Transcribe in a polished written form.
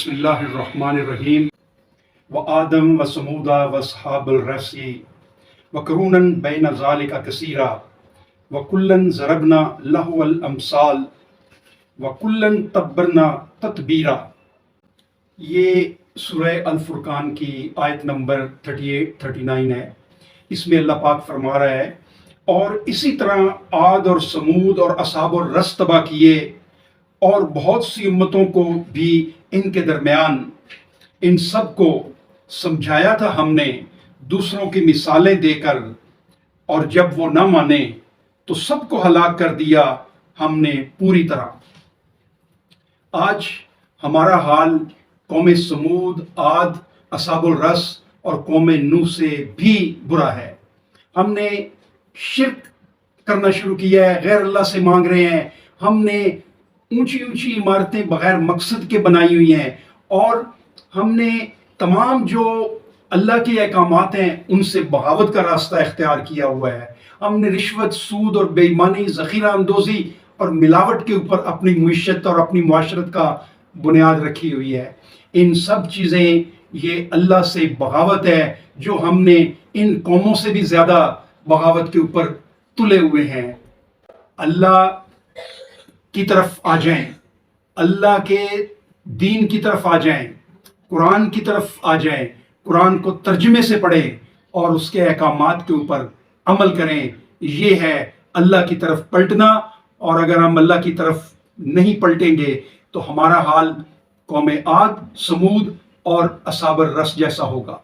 بسم اللہ الرحمن الرحیم وآدم وثمودا واصحاب الرس وقرونا بین ذالک کثیرا وکلا ضربنا لہ الامثال وکلا تبرنا تتبیرا۔ یہ سورہ الفرقان کی آیت نمبر 38-39 ہے۔ اس میں اللہ پاک فرما رہا ہے اور اسی طرح عاد اور سمود اور اصحاب الرس تباہ کیے، اور بہت سی امتوں کو بھی ان کے درمیان ان سب کو سمجھایا تھا ہم نے دوسروں کی مثالیں دے کر، اور جب وہ نہ مانے تو سب کو ہلاک کر دیا ہم نے پوری طرح۔ آج ہمارا حال قوم سمود، عاد، اصحاب الرس اور قوم نوح سے بھی برا ہے۔ ہم نے شرک کرنا شروع کیا ہے، غیر اللہ سے مانگ رہے ہیں، ہم نے اونچی اونچی عمارتیں بغیر مقصد کے بنائی ہوئی ہیں، اور ہم نے تمام جو اللہ کے احکامات ہیں ان سے بغاوت کا راستہ اختیار کیا ہوا ہے۔ ہم نے رشوت، سود اور بے ایمانی، ذخیرہ اندوزی اور ملاوٹ کے اوپر اپنی معیشت اور اپنی معاشرت کا بنیاد رکھی ہوئی ہے۔ ان سب چیزیں یہ اللہ سے بغاوت ہے جو ہم نے ان قوموں سے بھی زیادہ بغاوت کے اوپر تلے ہوئے ہیں۔ اللہ کی طرف آ جائیں، اللہ کے دین کی طرف آ جائیں، قرآن کی طرف آ جائیں، قرآن کو ترجمے سے پڑھیں اور اس کے احکامات کے اوپر عمل کریں۔ یہ ہے اللہ کی طرف پلٹنا، اور اگر ہم اللہ کی طرف نہیں پلٹیں گے تو ہمارا حال قوم عاد، سمود اور اصحاب الرس جیسا ہوگا۔